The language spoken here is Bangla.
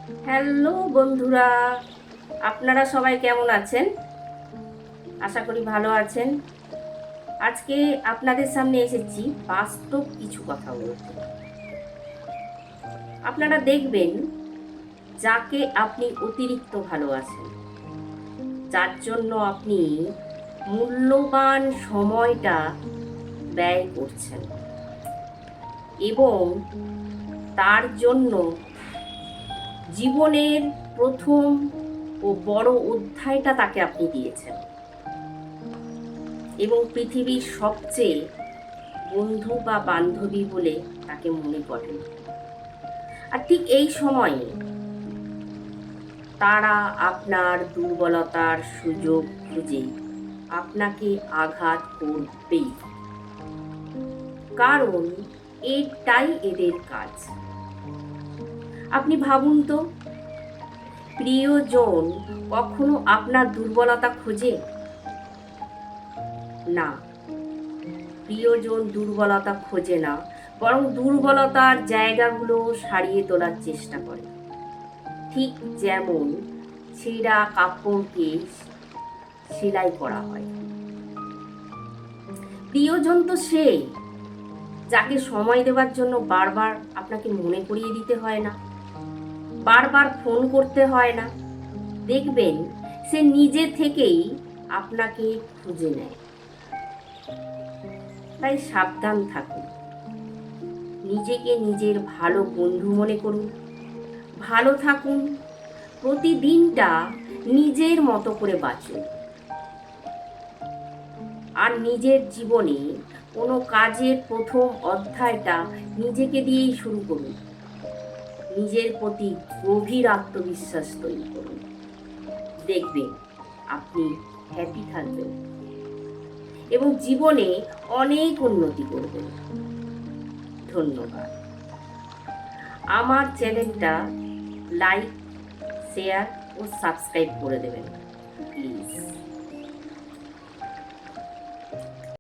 হ্যালো বন্ধুরা, আপনারা সবাই কেমন আছেন? আশা করি ভালো আছেন। আজকে আপনাদের সামনে এসেছি বাস্তব কিছু কথা বলতে। আপনারা দেখবেন, যাকে আপনি অতিরিক্ত ভালোবাসেন, যার জন্য আপনি মূল্যবান সময়টা ব্যয় করছেন এবং তার জন্য জীবনের প্রথম ও বড় অধ্যায়টা তাকে আপনি দিয়েছেন এবং পৃথিবীর সবচেয়ে বন্ধু বা বান্ধবী বলে তাকে মনে করেন। আর ঠিক এই সময়ে তারা আপনার দুর্বলতার সুযোগ খুঁজে আপনাকে আঘাত করবেই, কারণ এটাই এদের কাজ। আপনি ভাবুন তো, প্রিয়জন কখনো আপনার দুর্বলতা খোঁজে না। প্রিয়জন দুর্বলতা খোঁজে না, বরং দুর্বলতার জায়গাগুলো সারিয়ে তোলার চেষ্টা করে। ঠিক যেমন ছেঁড়া কাপড়কে সেলাই করা হয়। প্রিয়জন তো সে, যাকে সময় দেওয়ার জন্য বারবার আপনাকে মনে করিয়ে দিতে হয় না, বারবার ফোন করতে হয় না। দেখবেন সে নিজে থেকেই আপনাকে খুঁজে নেয়। তাই সাবধান থাকুন, নিজেকে নিজের ভালো বন্ধু মনে করুন, ভালো থাকুন, প্রতিদিনটা নিজের মতো করে বাঁচুন। আর নিজের জীবনে কোনো কাজের প্রথম অধ্যায়টা নিজেকে দিয়েই শুরু করুন। নিজের প্রতি গভীর আত্মবিশ্বাস তৈরি করুন। দেখবেন আপনি হ্যাপি থাকবেন এবং জীবনে অনেক উন্নতি করবেন। ধন্যবাদ। আমার চ্যানেলটা লাইক, শেয়ার ও সাবস্ক্রাইব করে দেবেন প্লিজ।